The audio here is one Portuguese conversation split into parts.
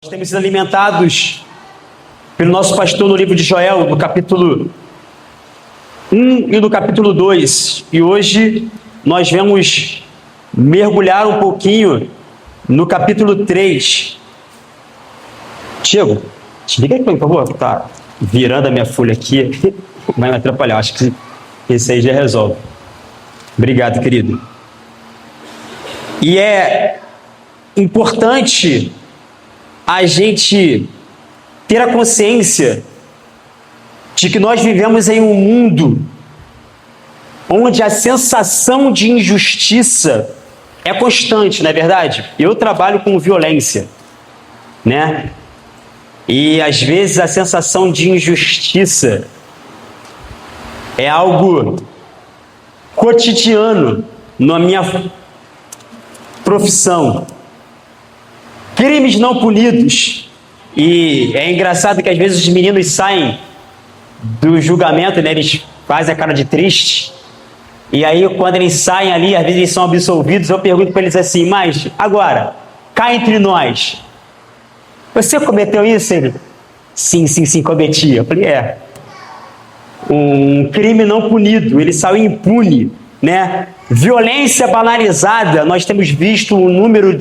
Nós temos sido alimentados pelo nosso pastor no livro de Joel, no capítulo 1 e no capítulo 2. E hoje nós vamos mergulhar um pouquinho no capítulo 3. Tiago, desliga aí, por favor. Tá virando a minha folha aqui. Vai me atrapalhar. Acho que esse aí já resolve. Obrigado, querido. E é importante a gente ter a consciência de que nós vivemos em um mundo onde a sensação de injustiça é constante, não é verdade? Eu trabalho com violência, né? E às vezes a sensação de injustiça é algo cotidiano na minha profissão. Crimes não punidos. E é engraçado que às vezes os meninos saem do julgamento, né? Eles fazem a cara de triste. E aí quando eles saem ali, às vezes eles são absolvidos, eu pergunto para eles assim, mas agora, cá entre nós, você cometeu isso? Ele, sim, cometi. Eu falei, um crime não punido, ele saiu impune, né? Violência banalizada, nós temos visto um número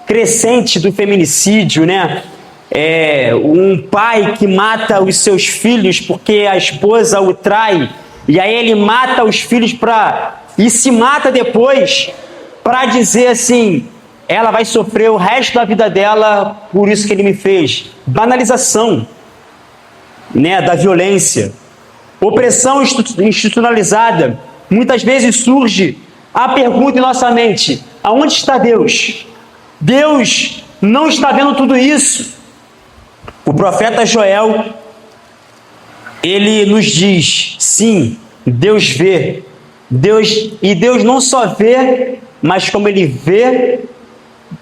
crescente do feminicídio, né? Um pai que mata os seus filhos porque a esposa o trai, e aí ele mata os filhos e se mata depois para dizer assim, ela vai sofrer o resto da vida dela por isso que ele me fez. Banalização, né, da violência. Opressão institucionalizada. Muitas vezes surge a pergunta em nossa mente, aonde está Deus? Deus não está vendo tudo isso. O profeta Joel, ele nos diz, sim, Deus vê. E Deus não só vê, mas como ele vê,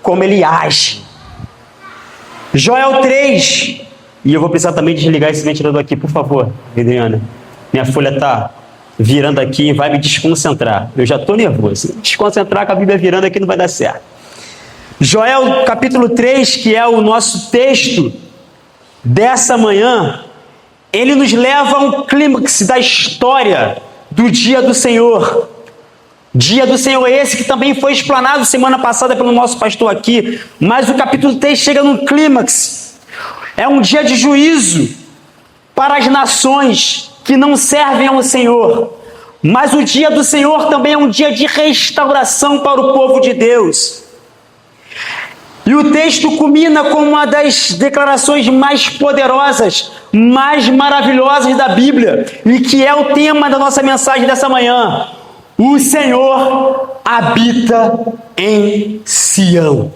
como ele age. Joel 3, e eu vou precisar também desligar esse ventilador aqui, por favor, Adriana. Minha folha está virando aqui e vai me desconcentrar. Eu já estou nervoso. Desconcentrar com a Bíblia virando aqui não vai dar certo. Joel capítulo 3, que é o nosso texto dessa manhã, ele nos leva a um clímax da história do dia do Senhor. Dia do Senhor esse que também foi explanado semana passada pelo nosso pastor aqui, mas o capítulo 3 chega num clímax. É um dia de juízo para as nações que não servem ao Senhor, mas o dia do Senhor também é um dia de restauração para o povo de Deus. E o texto culmina com uma das declarações mais poderosas, mais maravilhosas da Bíblia, e que é o tema da nossa mensagem dessa manhã. O Senhor habita em Sião.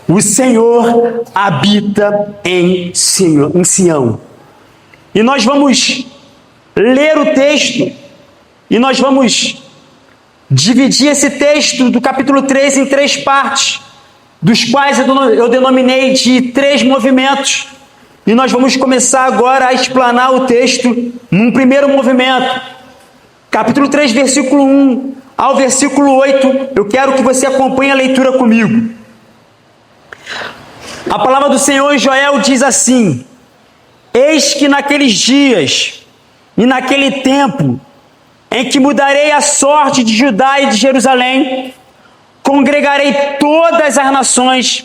O Senhor habita em Sião. E nós vamos ler o texto, e nós vamos dividir esse texto do capítulo 3 em 3 partes, dos quais eu denominei de 3 movimentos. E nós vamos começar agora a explanar o texto num primeiro movimento. Capítulo 3, versículo 1 ao versículo 8, eu quero que você acompanhe a leitura comigo. A palavra do Senhor em Joel diz assim: eis que naqueles dias e naquele tempo, em que mudarei a sorte de Judá e de Jerusalém, congregarei todas as nações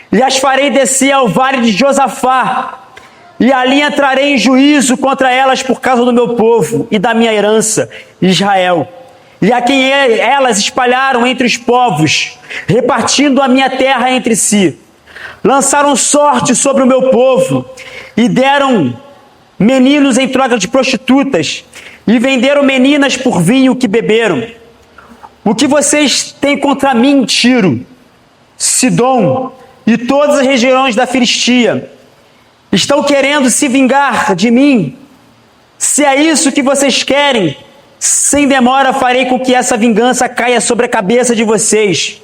e as farei descer ao vale de Josafá, e ali entrarei em juízo contra elas por causa do meu povo e da minha herança, Israel, e a quem elas espalharam entre os povos, repartindo a minha terra entre si. Lançaram sorte sobre o meu povo e deram meninos em troca de prostitutas, e venderam meninas por vinho que beberam. O que vocês têm contra mim, Tiro, Sidom e todas as regiões da Filistia? Estão querendo se vingar de mim? Se é isso que vocês querem, sem demora farei com que essa vingança caia sobre a cabeça de vocês.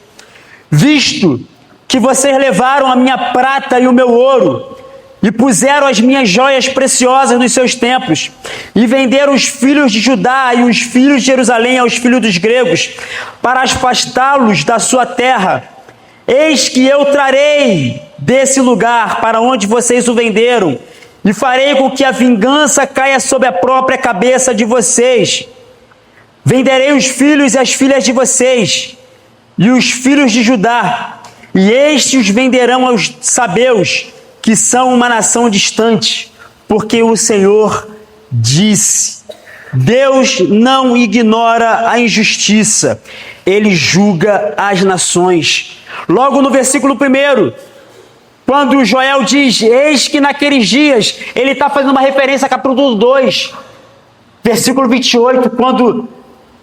Visto que vocês levaram a minha prata e o meu ouro, e puseram as minhas joias preciosas nos seus templos, e venderam os filhos de Judá e os filhos de Jerusalém aos filhos dos gregos, para afastá-los da sua terra. Eis que eu trarei desse lugar para onde vocês o venderam, e farei com que a vingança caia sobre a própria cabeça de vocês. Venderei os filhos e as filhas de vocês, e os filhos de Judá, e estes os venderão aos sabeus, que são uma nação distante, porque o Senhor disse. Deus não ignora a injustiça, Ele julga as nações. Logo no versículo 1, quando Joel diz, eis que naqueles dias, ele está fazendo uma referência a capítulo 2, versículo 28, quando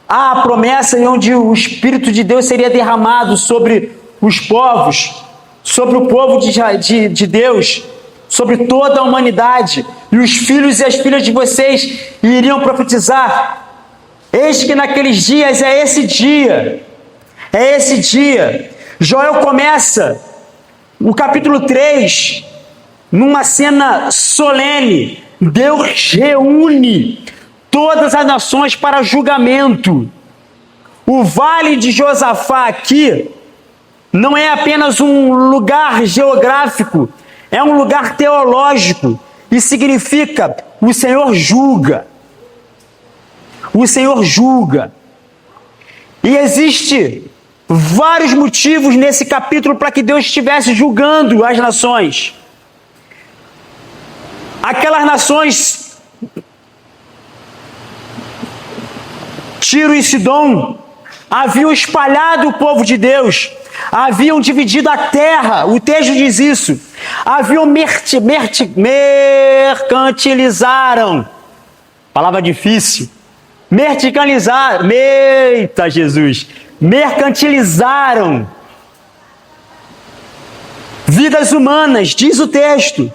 há a promessa em onde o Espírito de Deus seria derramado sobre os povos, sobre o povo de Deus, sobre toda a humanidade, e os filhos e as filhas de vocês iriam profetizar. Eis que naqueles dias é esse dia. Joel começa o capítulo 3 numa cena solene. Deus reúne todas as nações para julgamento. O vale de Josafá aqui não é apenas um lugar geográfico, é um lugar teológico, e significa o Senhor julga. O Senhor julga. E existe vários motivos nesse capítulo para que Deus estivesse julgando as nações. Aquelas nações, Tiro e Sidom, haviam espalhado o povo de Deus, haviam dividido a terra, o texto diz isso, haviam mercantilizaram, palavra difícil, mercantilizaram vidas humanas, diz o texto.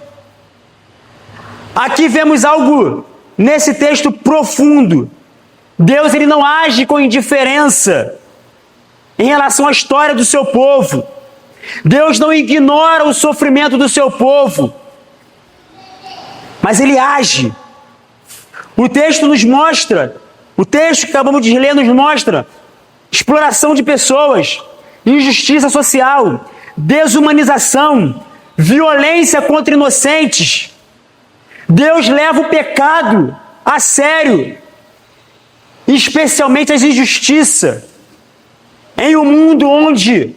Aqui vemos algo nesse texto profundo. Deus, ele não age com indiferença em relação à história do seu povo. Deus não ignora o sofrimento do seu povo, mas ele age. O texto nos mostra, o texto que acabamos de ler nos mostra exploração de pessoas, injustiça social, desumanização, violência contra inocentes. Deus leva o pecado a sério, especialmente as injustiças. Em um mundo onde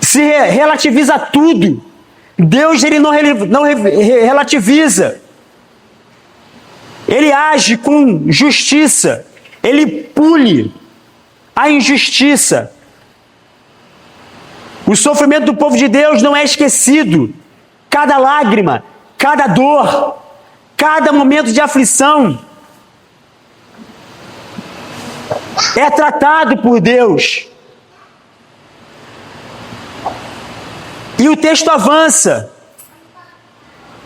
se relativiza tudo, Deus, ele não relativiza. Ele age com justiça, ele pune a injustiça. O sofrimento do povo de Deus não é esquecido. Cada lágrima, cada dor, cada momento de aflição é tratado por Deus. E o texto avança.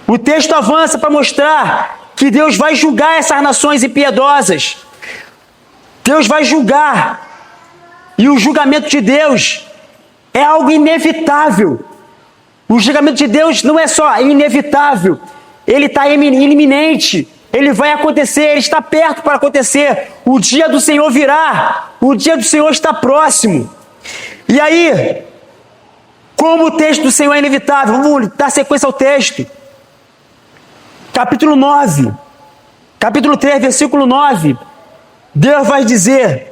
O texto avança para mostrar que Deus vai julgar essas nações impiedosas. Deus vai julgar. E o julgamento de Deus é algo inevitável. O julgamento de Deus não é só inevitável, ele está iminente, ele vai acontecer, ele está perto para acontecer. O dia do Senhor virá, o dia do Senhor está próximo. E aí, como o texto do Senhor é inevitável, vamos dar sequência ao texto. Capítulo 9, capítulo 3, versículo 9. Deus vai dizer,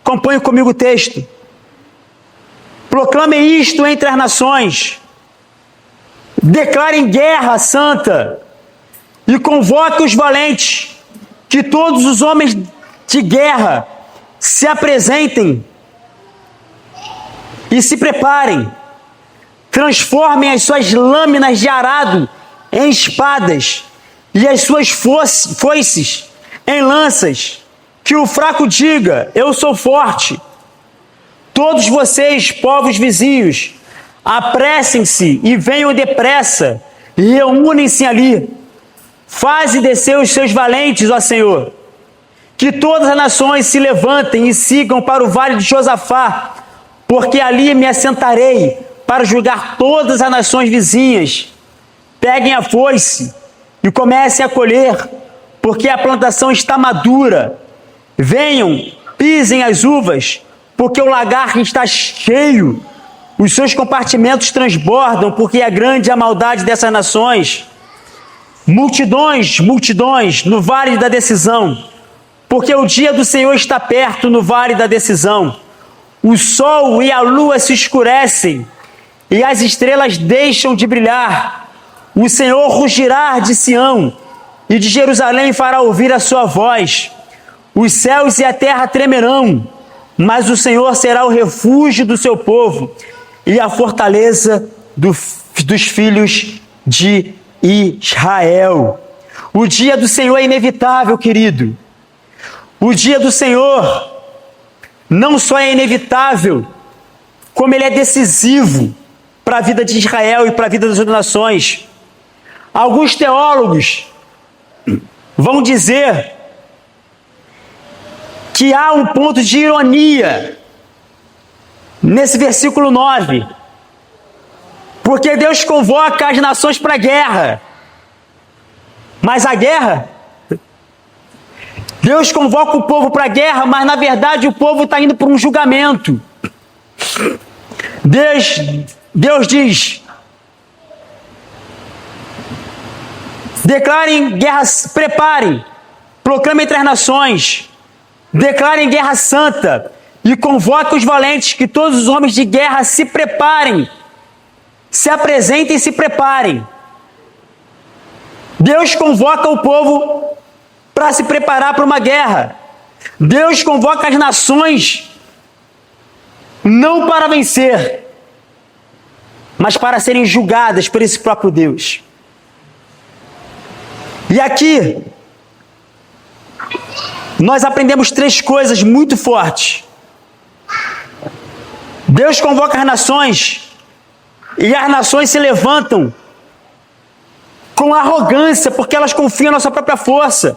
acompanhe comigo o texto: proclame isto entre as nações, declarem guerra santa e convoque os valentes, que todos os homens de guerra se apresentem e se preparem, transformem as suas lâminas de arado em espadas e as suas foices em lanças, que o fraco diga, eu sou forte. Todos vocês, povos vizinhos, apressem-se e venham depressa, e reúnem-se ali. Faze descer os seus valentes, ó Senhor. Que todas as nações se levantem e sigam para o vale de Josafá, porque ali me assentarei para julgar todas as nações vizinhas. Peguem a foice e comecem a colher, porque a plantação está madura. Venham, pisem as uvas, porque o lagar está cheio. Os seus compartimentos transbordam, porque é grande a maldade dessas nações. Multidões, multidões, no vale da decisão, porque o dia do Senhor está perto no vale da decisão. O sol e a lua se escurecem, e as estrelas deixam de brilhar. O Senhor rugirá de Sião, e de Jerusalém fará ouvir a sua voz. Os céus e a terra tremerão, mas o Senhor será o refúgio do seu povo e a fortaleza dos filhos de Israel. O dia do Senhor é inevitável, querido. O dia do Senhor não só é inevitável, como ele é decisivo para a vida de Israel e para a vida das outras nações. Alguns teólogos vão dizer que há um ponto de ironia nesse versículo 9, porque Deus convoca as nações para a guerra, mas a guerra, Deus convoca o povo para a guerra, mas na verdade o povo está indo para um julgamento. Deus diz: declarem guerra, preparem, proclamem entre as nações, declarem guerra santa e convoquem os valentes, que todos os homens de guerra se preparem, se apresentem e se preparem. Deus convoca o povo para se preparar para uma guerra. Deus convoca as nações não para vencer, mas para serem julgadas por esse próprio Deus. E aqui nós aprendemos 3 coisas muito fortes. Deus convoca as nações, e as nações se levantam com arrogância, porque elas confiam na sua própria força.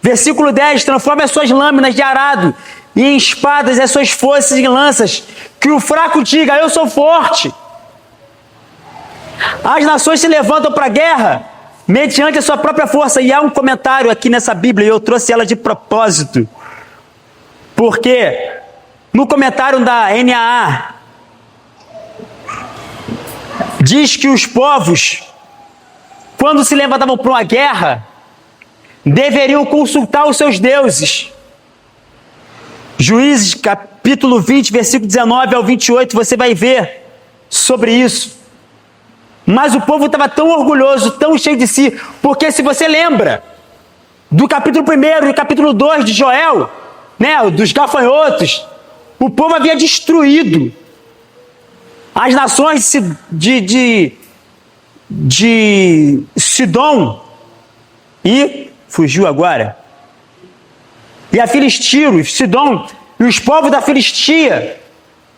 Versículo 10: transforme as suas lâminas de arado e em espadas, as suas foices em lanças, que o fraco diga: eu sou forte. As nações se levantam para a guerra mediante a sua própria força. E há um comentário aqui nessa Bíblia, e eu trouxe ela de propósito, porque no comentário da NAA diz que os povos, quando se levantavam para uma guerra, deveriam consultar os seus deuses. Juízes capítulo 20, versículo 19 ao 28, você vai ver sobre isso. Mas o povo estava tão orgulhoso, tão cheio de si, porque se você lembra do capítulo 1 e capítulo 2 de Joel, né, dos gafanhotos, o povo havia destruído as nações de Sidom e fugiu agora. E a Filistiro, Sidom e os povos da Filistia.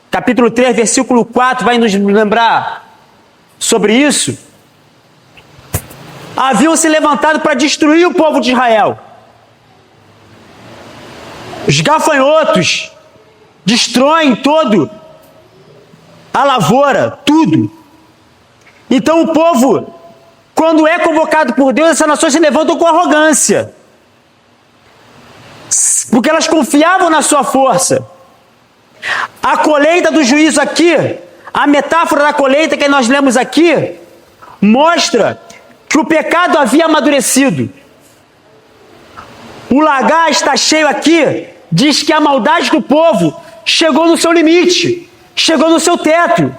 Capítulo 3, versículo 4 vai nos lembrar sobre isso. Haviam se levantado para destruir o povo de Israel. Os gafanhotos destroem todo a lavoura, tudo. Então o povo, quando é convocado por Deus, essas nações se levantam com arrogância, porque elas confiavam na sua força. A colheita do juízo aqui, a metáfora da colheita que nós lemos aqui, mostra que o pecado havia amadurecido. O lagar está cheio aqui, diz que a maldade do povo chegou no seu limite, chegou no seu teto.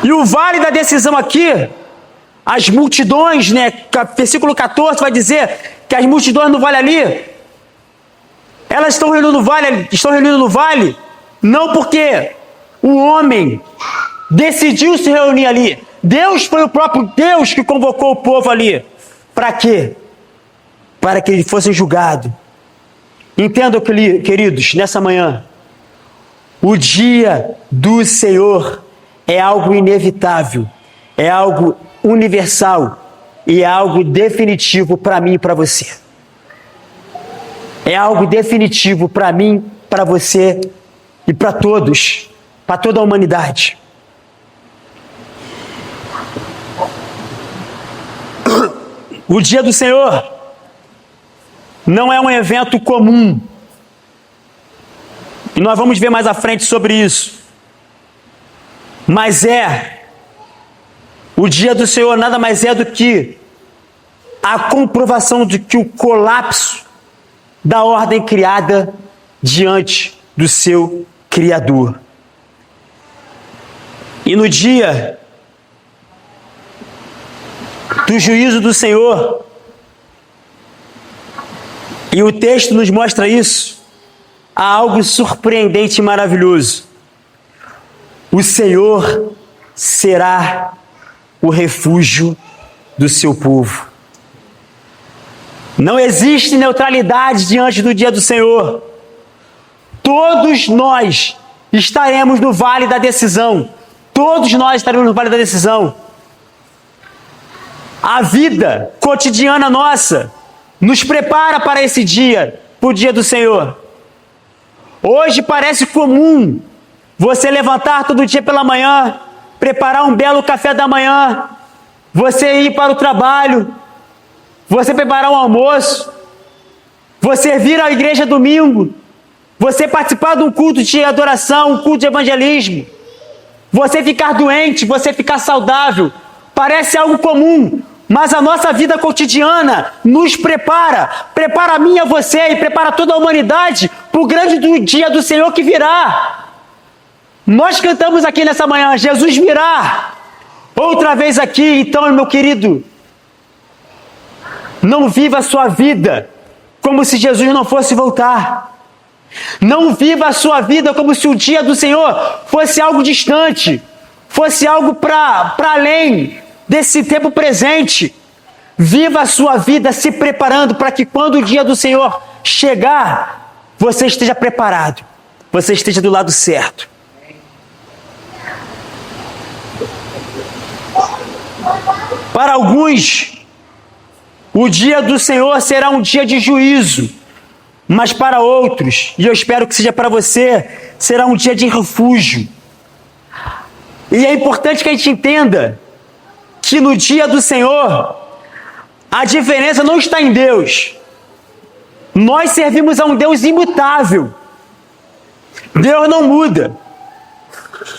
E o vale da decisão aqui, as multidões, né? Versículo 14 vai dizer que as multidões no vale ali, elas estão reunindo no vale, não porque o homem decidiu se reunir ali. Deus foi o próprio Deus que convocou o povo ali. Para quê? Para que ele fosse julgado. Entendam, queridos, nessa manhã, o dia do Senhor é algo inevitável, é algo universal e é algo definitivo para mim e para você. É algo definitivo para mim, para você e para todos, para toda a humanidade. O dia do Senhor não é um evento comum. E nós vamos ver mais à frente sobre isso. Mas o dia do Senhor nada mais é do que a comprovação de que o colapso da ordem criada diante do seu Criador. E no dia do juízo do Senhor, e o texto nos mostra isso, há algo surpreendente e maravilhoso. O Senhor será o refúgio do seu povo. Não existe neutralidade diante do dia do Senhor. Todos nós estaremos no vale da decisão. Todos nós estaremos no vale da decisão. A vida cotidiana nossa nos prepara para esse dia, para o dia do Senhor. Hoje parece comum você levantar todo dia pela manhã, preparar um belo café da manhã, você ir para o trabalho, você preparar um almoço, você vir à igreja domingo, você participar de um culto de adoração, um culto de evangelismo, você ficar doente, você ficar saudável, parece algo comum, mas a nossa vida cotidiana nos prepara a mim e a você e prepara toda a humanidade para o grande dia do Senhor que virá. Nós cantamos aqui nessa manhã, Jesus virá, outra vez aqui. Então, meu querido, não viva a sua vida como se Jesus não fosse voltar. Não viva a sua vida como se o dia do Senhor fosse algo distante, fosse algo para além desse tempo presente. Viva a sua vida se preparando para que quando o dia do Senhor chegar, você esteja preparado, você esteja do lado certo. Para alguns, o dia do Senhor será um dia de juízo, mas para outros, e eu espero que seja para você, será um dia de refúgio. E é importante que a gente entenda que no dia do Senhor, a diferença não está em Deus. Nós servimos a um Deus imutável. Deus não muda.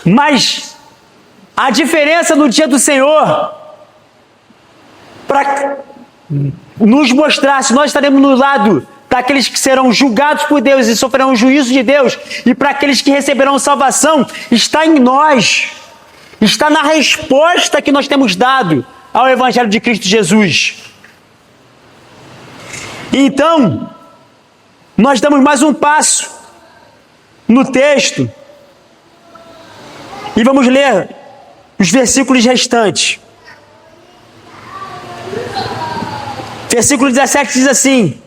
Mas a diferença no dia do Senhor, para nos mostrar se nós estaremos no lado daqueles que serão julgados por Deus e sofrerão o juízo de Deus, e para aqueles que receberão salvação, está em nós, está na resposta que nós temos dado ao Evangelho de Cristo Jesus. Então, nós damos mais um passo no texto e vamos ler os versículos restantes. Versículo 17 diz assim: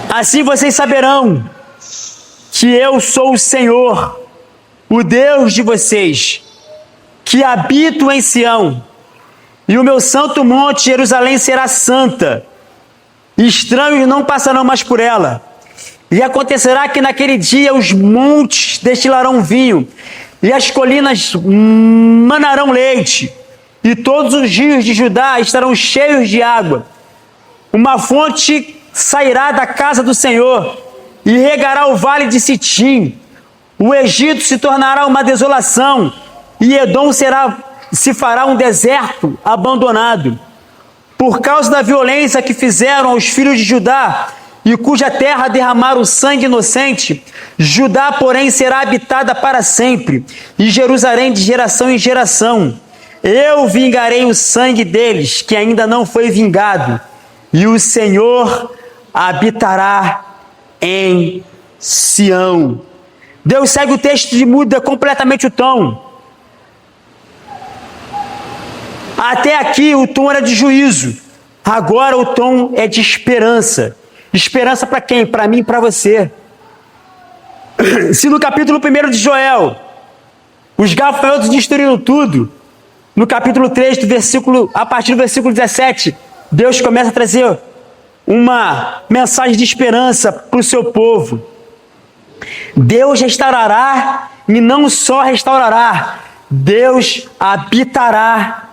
assim vocês saberão que eu sou o Senhor, o Deus de vocês, que habito em Sião, e o meu santo monte Jerusalém será santa, e estranhos não passarão mais por ela. E acontecerá que naquele dia os montes destilarão vinho, e as colinas manarão leite, e todos os rios de Judá estarão cheios de água. Uma fonte sairá da casa do Senhor e regará o vale de Sitim. O Egito se tornará uma desolação e Edom se fará um deserto abandonado. Por causa da violência que fizeram aos filhos de Judá e cuja terra derramaram sangue inocente, Judá, porém, será habitada para sempre e Jerusalém de geração em geração. Eu vingarei o sangue deles, que ainda não foi vingado, e o Senhor habitará em Sião. Deus segue o texto e muda completamente o tom. Até aqui o tom era de juízo, agora o tom é de esperança. Esperança para quem? Para mim e para você. Se no capítulo 1 de Joel, os gafanhotos destruíram tudo, no capítulo 3, a partir do versículo 17, Deus começa a trazer uma mensagem de esperança para o seu povo. Deus restaurará, e não só restaurará, Deus habitará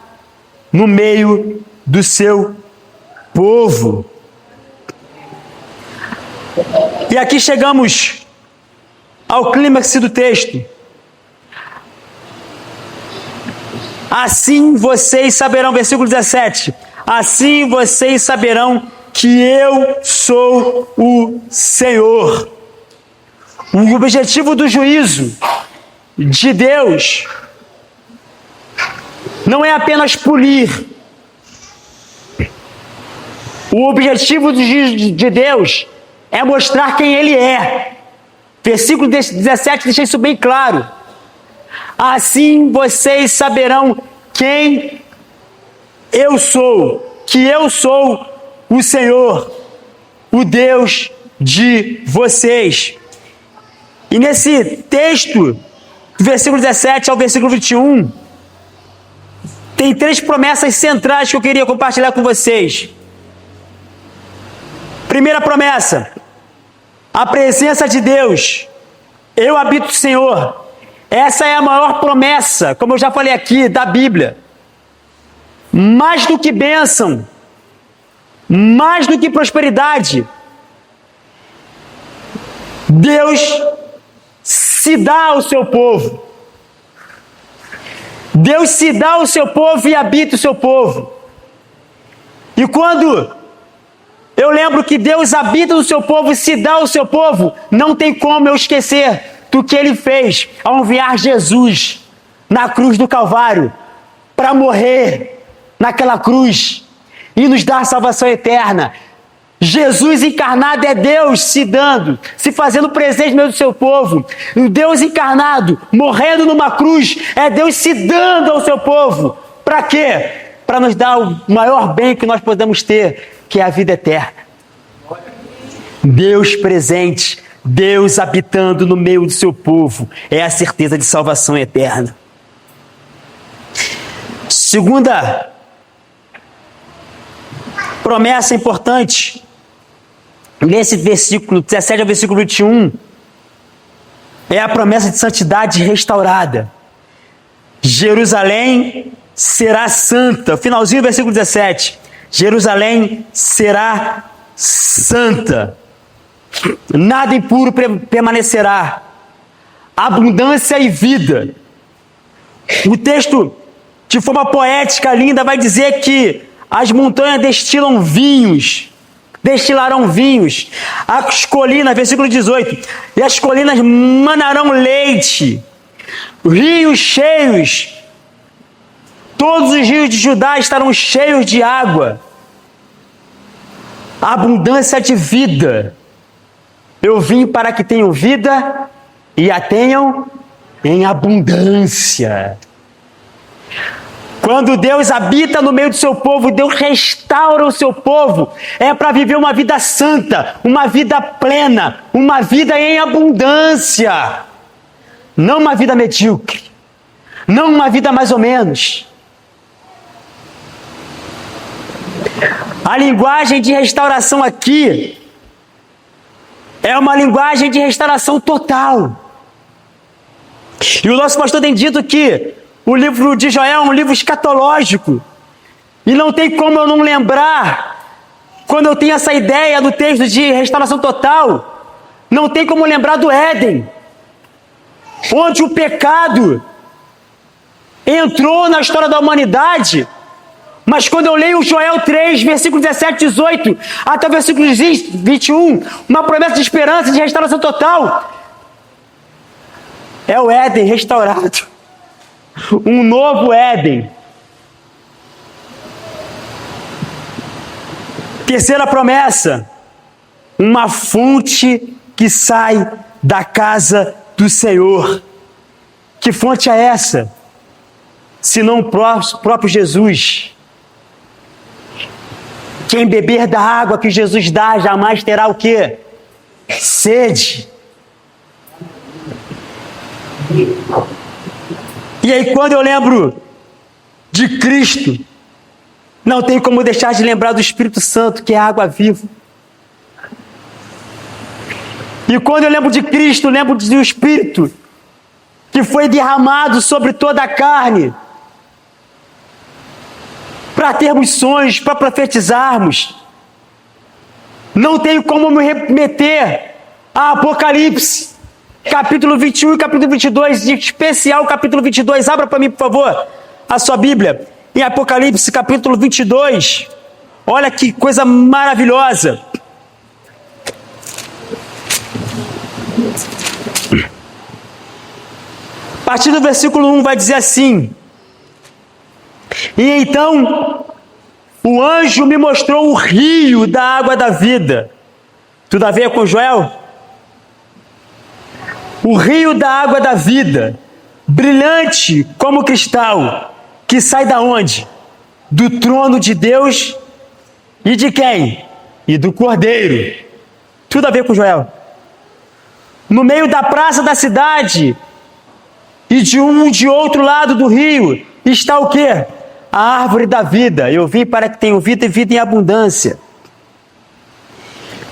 no meio do seu povo. E aqui chegamos ao clímax do texto. Assim vocês saberão, versículo 17, assim vocês saberão que eu sou o Senhor. O objetivo do juízo de Deus não é apenas punir. O objetivo do juízo de Deus é mostrar quem Ele é. Versículo 17 deixa isso bem claro. Assim vocês saberão quem eu sou, que eu sou o Senhor, o Deus de vocês. E nesse texto, do versículo 17 ao versículo 21, tem 3 promessas centrais que eu queria compartilhar com vocês. Primeira promessa, a presença de Deus. Eu habito o Senhor. Essa é a maior promessa, como eu já falei aqui, da Bíblia. Mais do que bênção, mais do que prosperidade, Deus se dá ao seu povo. Deus se dá ao seu povo e habita o seu povo. E quando eu lembro que Deus habita no seu povo e se dá ao seu povo, não tem como eu esquecer do que Ele fez ao enviar Jesus na cruz do Calvário para morrer naquela cruz e nos dar salvação eterna. Jesus encarnado é Deus se dando, se fazendo presente no meio do seu povo. O Deus encarnado, morrendo numa cruz, é Deus se dando ao seu povo. Para quê? Para nos dar o maior bem que nós podemos ter, que é a vida eterna. Deus presente, Deus habitando no meio do seu povo, é a certeza de salvação eterna. Segunda promessa importante, nesse versículo 17 ao versículo 21, é a promessa de santidade restaurada. Jerusalém será santa. Finalzinho do versículo 17. Jerusalém será santa. Nada impuro permanecerá. Abundância e vida. O texto, de forma poética, linda, vai dizer que as montanhas destilarão vinhos. As colinas, versículo 18, e as colinas manarão leite. Rios cheios. Todos os rios de Judá estarão cheios de água. Abundância de vida. Eu vim para que tenham vida e a tenham em abundância. Quando Deus habita no meio do seu povo, Deus restaura o seu povo. É para viver uma vida santa, uma vida plena, uma vida em abundância. Não uma vida medíocre, não uma vida mais ou menos. A linguagem de restauração aqui é uma linguagem de restauração total. E o nosso pastor tem dito que o livro de Joel é um livro escatológico. E não tem como eu não lembrar, quando eu tenho essa ideia do texto de restauração total, não tem como lembrar do Éden, onde o pecado entrou na história da humanidade. Mas quando eu leio Joel 3, versículo 17, 18, até o versículo 21, uma promessa de esperança, de restauração total, é o Éden restaurado. Um novo Éden. Terceira promessa, uma fonte que sai da casa do Senhor. Que fonte é essa? Senão o próprio Jesus. Quem beber da água que Jesus dá, jamais terá o quê? Sede. E aí, quando eu lembro de Cristo, não tem como deixar de lembrar do Espírito Santo, que é a água viva. E quando eu lembro de Cristo, lembro do Espírito, que foi derramado sobre toda a carne, para termos sonhos, para profetizarmos. Não tenho como me remeter a Apocalipse, capítulo 21 e capítulo 22, em especial capítulo 22. Abra para mim, por favor, a sua Bíblia. Em Apocalipse, capítulo 22. Olha que coisa maravilhosa. A partir do versículo 1 vai dizer assim: e então o anjo me mostrou o rio da água da vida. Tudo a ver com Joel? O rio da água da vida, brilhante como cristal, que sai da onde? Do trono de Deus e de quem? E do Cordeiro. Tudo a ver com Joel. No meio da praça da cidade e de outro lado do rio está o quê? A árvore da vida. Eu vim para que tenham vida e vida em abundância,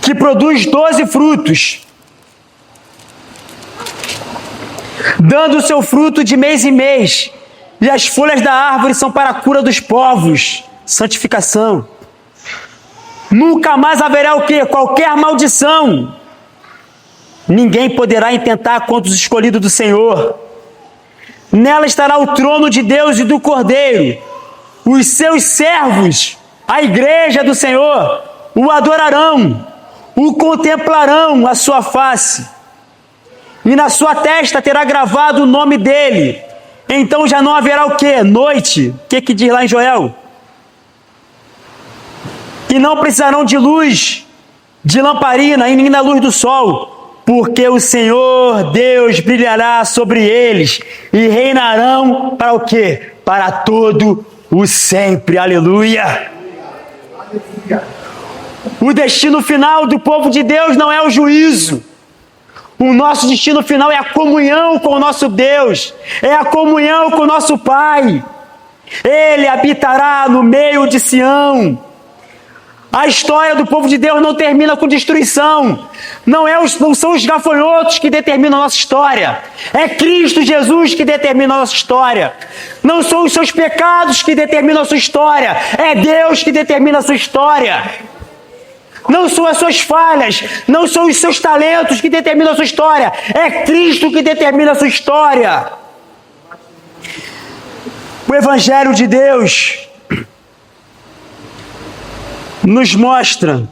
que produz 12 frutos, dando o seu fruto de mês em mês, e as folhas da árvore são para a cura dos povos. Santificação. Nunca mais haverá o quê? Qualquer maldição. Ninguém poderá intentar contra os escolhidos do Senhor. Nela estará o trono de Deus e do Cordeiro. Os seus servos, a igreja do Senhor, o adorarão, o contemplarão a sua face, e na sua testa terá gravado o nome dele. Então já não haverá o quê? Noite. O que diz lá em Joel? E não precisarão de luz, de lamparina e nem da luz do sol, porque o Senhor Deus brilhará sobre eles e reinarão para o quê? Para todo o sempre. Aleluia! O destino final do povo de Deus não é o juízo. O nosso destino final é a comunhão com o nosso Deus, é a comunhão com o nosso Pai. Ele habitará no meio de Sião. A história do povo de Deus não termina com destruição. Não são os gafanhotos que determinam a nossa história. É Cristo Jesus que determina a nossa história. Não são os seus pecados que determinam a sua história. É Deus que determina a sua história. Não são as suas falhas, não são os seus talentos que determinam a sua história. É Cristo que determina a sua história. O Evangelho de Deus nos mostra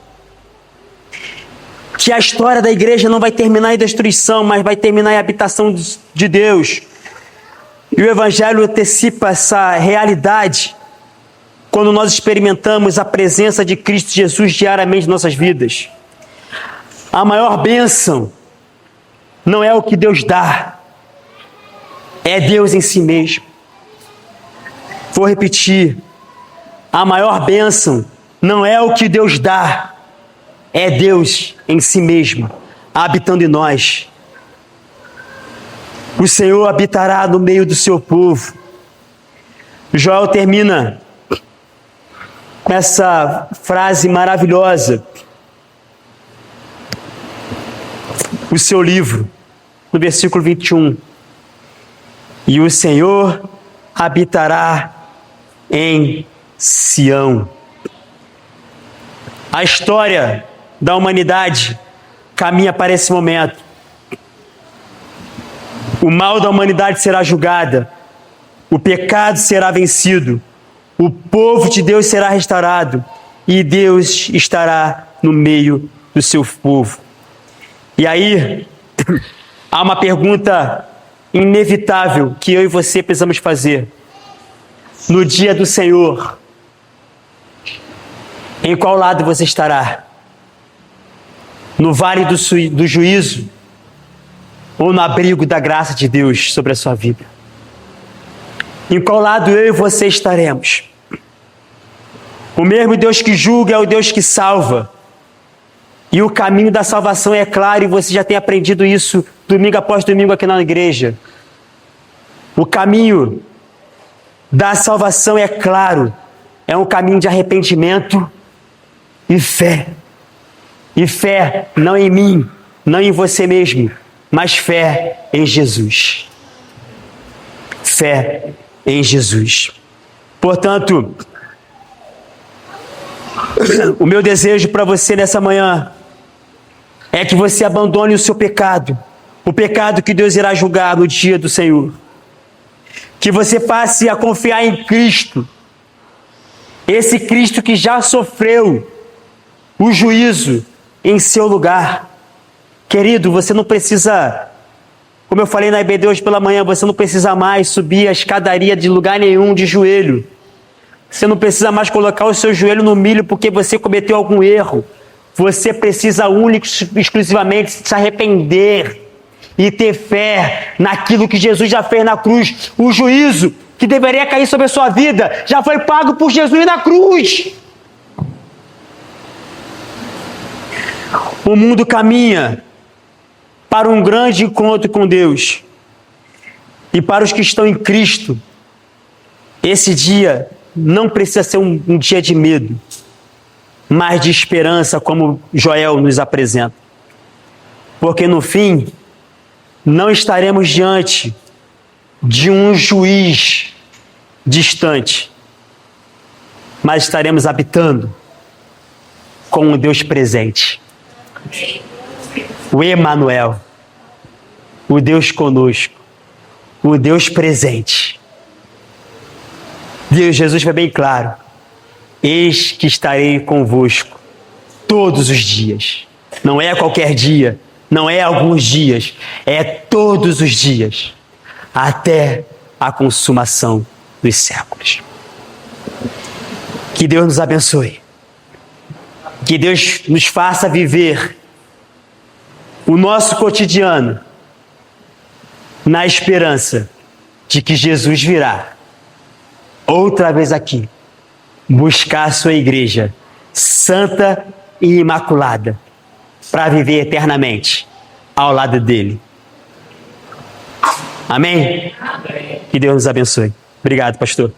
que a história da igreja não vai terminar em destruição, mas vai terminar em habitação de Deus. E o Evangelho antecipa essa realidade quando nós experimentamos a presença de Cristo Jesus diariamente em nossas vidas. A maior bênção não é o que Deus dá, é Deus em si mesmo. Vou repetir: a maior bênção não é o que Deus dá, é Deus em si mesmo, habitando em nós. O Senhor habitará no meio do seu povo. Joel termina com essa frase maravilhosa, o seu livro, no versículo 21. E o Senhor habitará em Sião. A história da humanidade caminha para esse momento. O mal da humanidade será julgado, o pecado será vencido, o povo de Deus será restaurado e Deus estará no meio do seu povo. E aí, há uma pergunta inevitável que eu e você precisamos fazer. No dia do Senhor, em qual lado você estará? No vale do juízo ou no abrigo da graça de Deus sobre a sua vida? Em qual lado eu e você estaremos? O mesmo Deus que julga é o Deus que salva. E o caminho da salvação é claro, e você já tem aprendido isso domingo após domingo aqui na igreja. O caminho da salvação é claro, é um caminho de arrependimento e fé. E fé não em mim, não em você mesmo, mas fé em Jesus. Fé em Jesus. Portanto, O meu desejo para você nessa manhã é que você abandone o seu pecado, o pecado que Deus irá julgar no dia do Senhor. Que você passe a confiar em Cristo, esse Cristo que já sofreu o juízo em seu lugar. Querido, você não precisa, como eu falei na IBD hoje pela manhã, você não precisa mais subir a escadaria de lugar nenhum de joelho. Você não precisa mais colocar o seu joelho no milho porque você cometeu algum erro. Você precisa único e exclusivamente se arrepender e ter fé naquilo que Jesus já fez na cruz. O juízo que deveria cair sobre a sua vida já foi pago por Jesus na cruz. O mundo caminha para um grande encontro com Deus. E para os que estão em Cristo, esse dia não precisa ser um dia de medo, mas de esperança, como Joel nos apresenta. Porque no fim, não estaremos diante de um juiz distante, mas estaremos habitando com um Deus presente. O Emanuel, o Deus conosco, o Deus presente. Jesus foi bem claro: eis que estarei convosco todos os dias. Não é qualquer dia, não é alguns dias, é todos os dias, até a consumação dos séculos. Que Deus nos abençoe. Que Deus nos faça viver o nosso cotidiano na esperança de que Jesus virá outra vez aqui buscar a sua igreja santa e imaculada para viver eternamente ao lado dele. Amém? Amém. Que Deus nos abençoe. Obrigado, pastor.